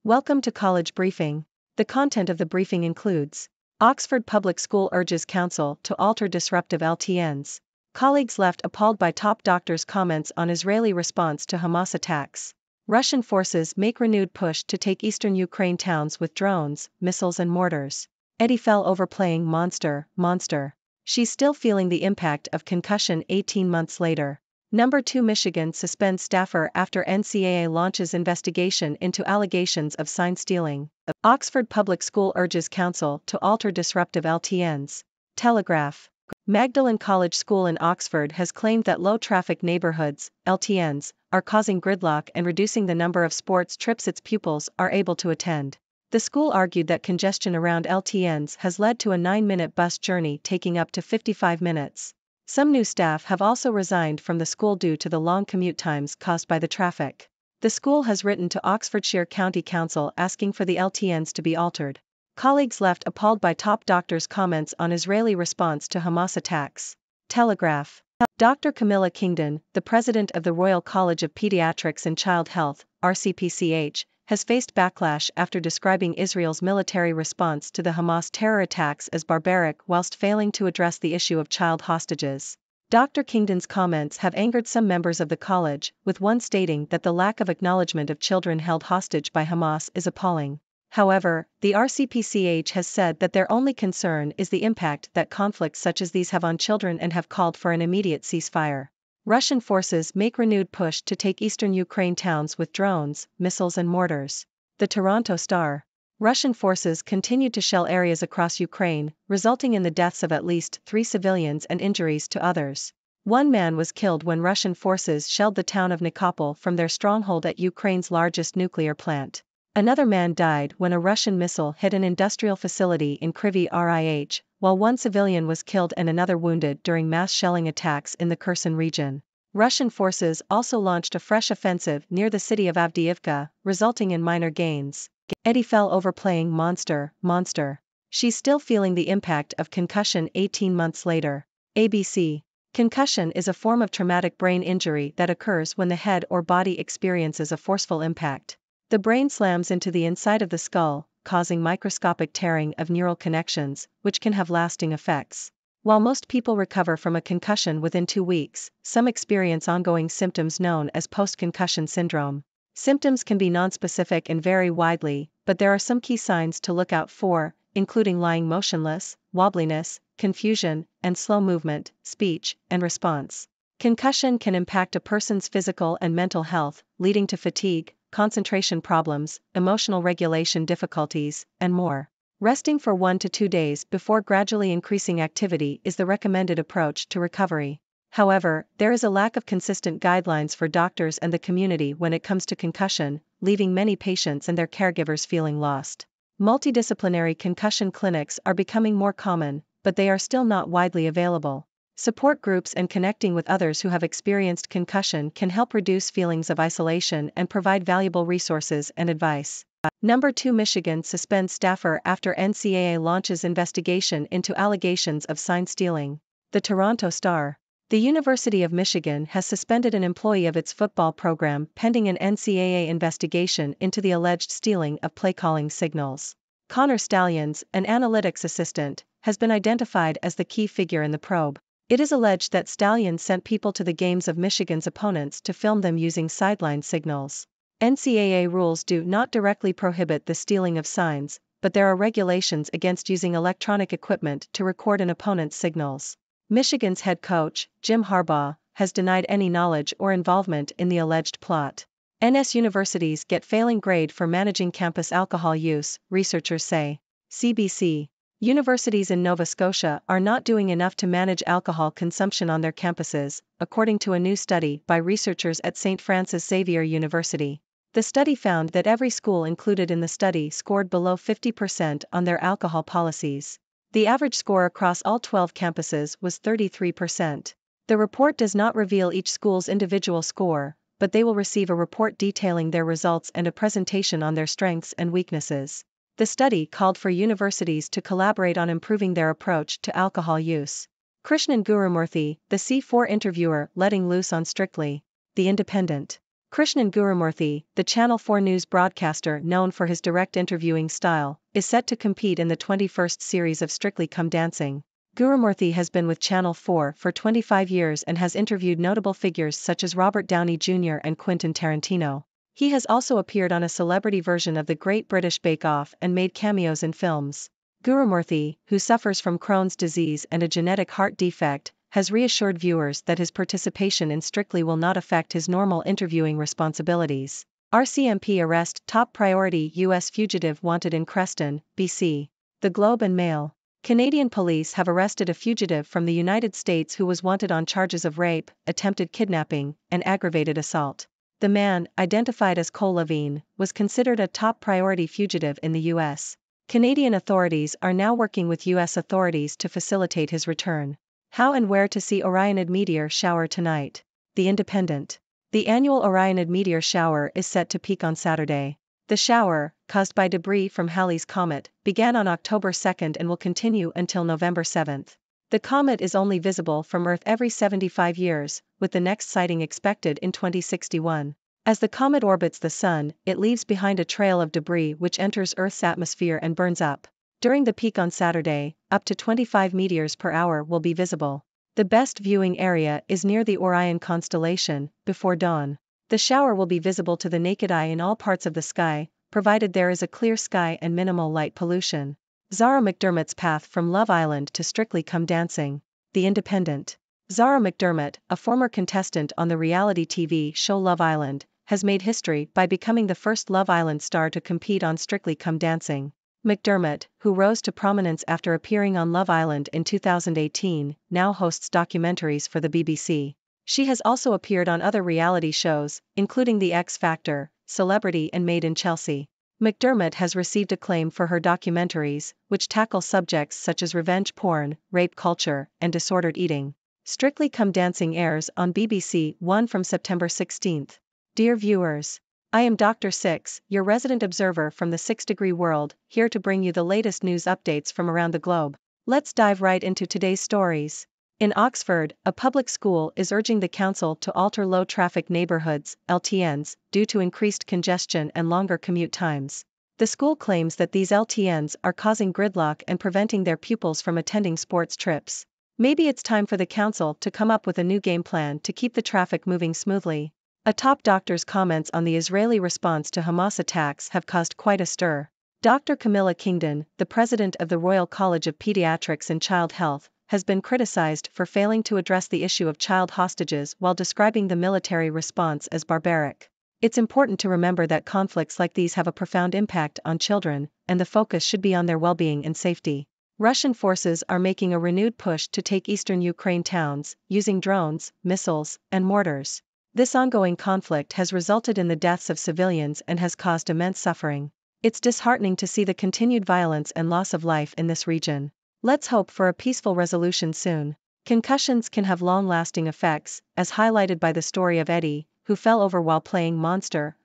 Welcome to College Briefing. The content of the briefing includes: Oxford Public School urges Council to alter disruptive LTNs. Colleagues left appalled by top doctor's comments on Israeli response to Hamas attacks. Russian forces make renewed push to take eastern Ukraine towns with drones, missiles and mortars. Eddie fell over playing monster. She's still feeling the impact of concussion 18 months later. Number 2 Michigan suspends staffer after NCAA launches investigation into allegations of sign stealing. Oxford Public School urges Council to alter disruptive LTNs. Telegraph. Magdalen College School in Oxford has claimed that low-traffic neighborhoods, LTNs, are causing gridlock and reducing the number of sports trips its pupils are able to attend. The school argued that congestion around LTNs has led to a 9-minute bus journey taking up to 55 minutes. Some new staff have also resigned from the school due to the long commute times caused by the traffic. The school has written to Oxfordshire County Council asking for the LTNs to be altered. Colleagues left appalled by top doctor's comments on Israeli response to Hamas attacks. Telegraph. Dr. Camilla Kingdon, the president of the Royal College of Pediatrics and Child Health, RCPCH, has faced backlash after describing Israel's military response to the Hamas terror attacks as barbaric whilst failing to address the issue of child hostages. Dr. Kingdon's comments have angered some members of the college, with one stating that the lack of acknowledgement of children held hostage by Hamas is appalling. However, the RCPCH has said that their only concern is the impact that conflicts such as these have on children and have called for an immediate ceasefire. Russian forces make renewed push to take eastern Ukraine towns with drones, missiles and mortars. The Toronto Star. Russian forces continued to shell areas across Ukraine, resulting in the deaths of at least 3 civilians and injuries to others. One man was killed when Russian forces shelled the town of Nikopol from their stronghold at Ukraine's largest nuclear plant. Another man died when a Russian missile hit an industrial facility in Kryvyi Rih, while one civilian was killed and another wounded during mass shelling attacks in the Kherson region. Russian forces also launched a fresh offensive near the city of Avdiivka, resulting in minor gains. Eddie fell over playing monster. She's still feeling the impact of concussion 18 months later. ABC. Concussion is a form of traumatic brain injury that occurs when the head or body experiences a forceful impact. The brain slams into the inside of the skull, causing microscopic tearing of neural connections, which can have lasting effects. While most people recover from a concussion within 2 weeks, some experience ongoing symptoms known as post-concussion syndrome. Symptoms can be nonspecific and vary widely, but there are some key signs to look out for, including lying motionless, wobbliness, confusion, and slow movement, speech, and response. Concussion can impact a person's physical and mental health, leading to fatigue, concentration problems, emotional regulation difficulties, and more. Resting for 1 to 2 days before gradually increasing activity is the recommended approach to recovery. However, there is a lack of consistent guidelines for doctors and the community when it comes to concussion, leaving many patients and their caregivers feeling lost. Multidisciplinary concussion clinics are becoming more common, but they are still not widely available. Support groups and connecting with others who have experienced concussion can help reduce feelings of isolation and provide valuable resources and advice. Number 2 Michigan suspends staffer after NCAA launches investigation into allegations of sign stealing. The Toronto Star. The University of Michigan has suspended an employee of its football program pending an NCAA investigation into the alleged stealing of play-calling signals. Connor Stallions, an analytics assistant, has been identified as the key figure in the probe. It is alleged that Stallions sent people to the games of Michigan's opponents to film them using sideline signals. NCAA rules do not directly prohibit the stealing of signs, but there are regulations against using electronic equipment to record an opponent's signals. Michigan's head coach, Jim Harbaugh, has denied any knowledge or involvement in the alleged plot. NS universities get failing grade for managing campus alcohol use, researchers say. CBC. Universities in Nova Scotia are not doing enough to manage alcohol consumption on their campuses, according to a new study by researchers at St. Francis Xavier University. The study found that every school included in the study scored below 50% on their alcohol policies. The average score across all 12 campuses was 33%. The report does not reveal each school's individual score, but they will receive a report detailing their results and a presentation on their strengths and weaknesses. The study called for universities to collaborate on improving their approach to alcohol use. Krishnan Gurumurthy, the C4 interviewer letting loose on Strictly. The Independent. Krishnan Gurumurthy, the Channel 4 News broadcaster known for his direct interviewing style, is set to compete in the 21st series of Strictly Come Dancing. Gurumurthy has been with Channel 4 for 25 years and has interviewed notable figures such as Robert Downey Jr. and Quentin Tarantino. He has also appeared on a celebrity version of the Great British Bake Off and made cameos in films. Gurumurthy, who suffers from Crohn's disease and a genetic heart defect, has reassured viewers that his participation in Strictly will not affect his normal interviewing responsibilities. RCMP arrest top priority U.S. fugitive wanted in Creston, BC. The Globe and Mail. Canadian police have arrested a fugitive from the United States who was wanted on charges of rape, attempted kidnapping, and aggravated assault. The man, identified as Cole Levine, was considered a top priority fugitive in the U.S. Canadian authorities are now working with U.S. authorities to facilitate his return. How and where to see Orionid meteor shower tonight. The Independent. The annual Orionid meteor shower is set to peak on Saturday. The shower, caused by debris from Halley's Comet, began on October 2 and will continue until November 7. The comet is only visible from Earth every 75 years, with the next sighting expected in 2061. As the comet orbits the Sun, it leaves behind a trail of debris which enters Earth's atmosphere and burns up. During the peak on Saturday, up to 25 meteors per hour will be visible. The best viewing area is near the Orion constellation, before dawn. The shower will be visible to the naked eye in all parts of the sky, provided there is a clear sky and minimal light pollution. Zara McDermott's path from Love Island to Strictly Come Dancing. The Independent. Zara McDermott, a former contestant on the reality TV show Love Island, has made history by becoming the first Love Island star to compete on Strictly Come Dancing. McDermott, who rose to prominence after appearing on Love Island in 2018, now hosts documentaries for the BBC. She has also appeared on other reality shows, including The X Factor, Celebrity and Made in Chelsea. McDermott has received acclaim for her documentaries, which tackle subjects such as revenge porn, rape culture, and disordered eating. Strictly Come Dancing airs on BBC One from September 16. Dear viewers, I am Dr. Six, your resident observer from the 6-degree world, here to bring you the latest news updates from around the globe. Let's dive right into today's stories. In Oxford, a public school is urging the council to alter low-traffic neighborhoods, LTNs, due to increased congestion and longer commute times. The school claims that these LTNs are causing gridlock and preventing their pupils from attending sports trips. Maybe it's time for the council to come up with a new game plan to keep the traffic moving smoothly. A top doctor's comments on the Israeli response to Hamas attacks have caused quite a stir. Dr. Camilla Kingdon, the president of the Royal College of Pediatrics and Child Health, has been criticized for failing to address the issue of child hostages while describing the military response as barbaric. It's important to remember that conflicts like these have a profound impact on children, and the focus should be on their well-being and safety. Russian forces are making a renewed push to take eastern Ukraine towns, using drones, missiles, and mortars. This ongoing conflict has resulted in the deaths of civilians and has caused immense suffering. It's disheartening to see the continued violence and loss of life in this region. Let's hope for a peaceful resolution soon. Concussions can have long-lasting effects, as highlighted by the story of Eddie, who fell over while playing Monster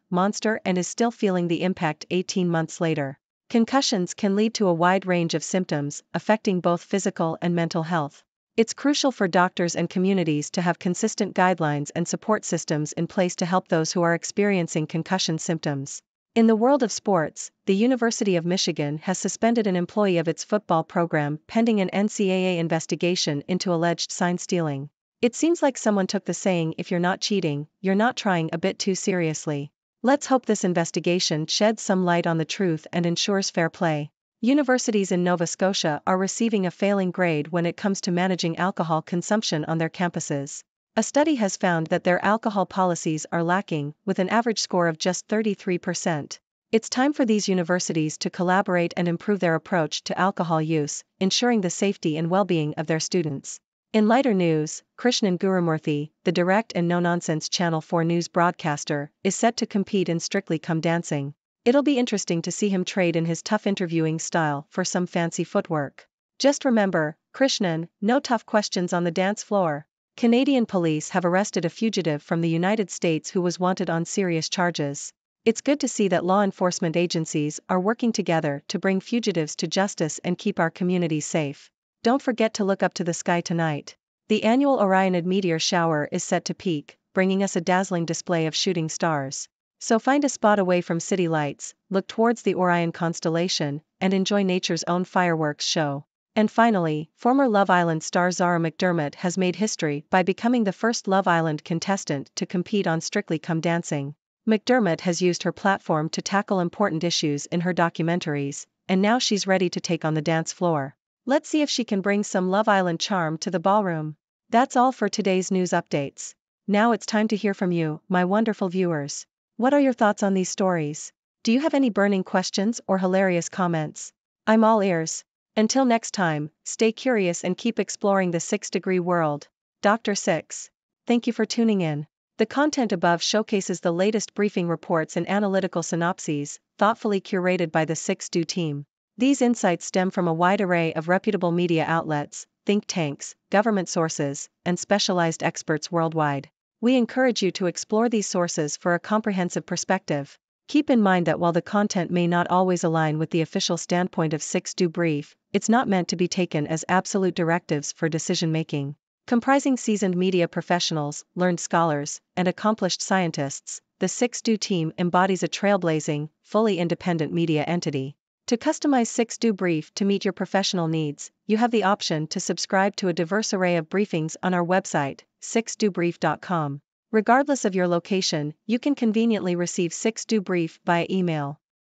and is still feeling the impact 18 months later. Concussions can lead to a wide range of symptoms, affecting both physical and mental health. It's crucial for doctors and communities to have consistent guidelines and support systems in place to help those who are experiencing concussion symptoms. In the world of sports, the University of Michigan has suspended an employee of its football program pending an NCAA investigation into alleged sign stealing. It seems like someone took the saying "if you're not cheating, you're not trying" a bit too seriously. Let's hope this investigation sheds some light on the truth and ensures fair play. Universities in Nova Scotia are receiving a failing grade when it comes to managing alcohol consumption on their campuses. A study has found that their alcohol policies are lacking, with an average score of just 33%. It's time for these universities to collaborate and improve their approach to alcohol use, ensuring the safety and well-being of their students. In lighter news, Krishnan Gurumurthy, the direct and no-nonsense Channel 4 News broadcaster, is set to compete in Strictly Come Dancing. It'll be interesting to see him trade in his tough interviewing style for some fancy footwork. Just remember, Krishnan, no tough questions on the dance floor. Canadian police have arrested a fugitive from the United States who was wanted on serious charges. It's good to see that law enforcement agencies are working together to bring fugitives to justice and keep our communities safe. Don't forget to look up to the sky tonight. The annual Orionid meteor shower is set to peak, bringing us a dazzling display of shooting stars. So find a spot away from city lights, look towards the Orion constellation, and enjoy nature's own fireworks show. And finally, former Love Island star Zara McDermott has made history by becoming the first Love Island contestant to compete on Strictly Come Dancing. McDermott has used her platform to tackle important issues in her documentaries, and now she's ready to take on the dance floor. Let's see if she can bring some Love Island charm to the ballroom. That's all for today's news updates. Now it's time to hear from you, my wonderful viewers. What are your thoughts on these stories? Do you have any burning questions or hilarious comments? I'm all ears. Until next time, stay curious and keep exploring the 6-degree world. Dr. 6. Thank you for tuning in. The content above showcases the latest briefing reports and analytical synopses, thoughtfully curated by the 6Do team. These insights stem from a wide array of reputable media outlets, think tanks, government sources, and specialized experts worldwide. We encourage you to explore these sources for a comprehensive perspective. Keep in mind that while the content may not always align with the official standpoint of 6Do Brief, it's not meant to be taken as absolute directives for decision-making. Comprising seasoned media professionals, learned scholars, and accomplished scientists, the 6Do team embodies a trailblazing, fully independent media entity. To customize 6Do Brief to meet your professional needs, you have the option to subscribe to a diverse array of briefings on our website, 6dobrief.com. Regardless of your location, you can conveniently receive 6Do Brief via email.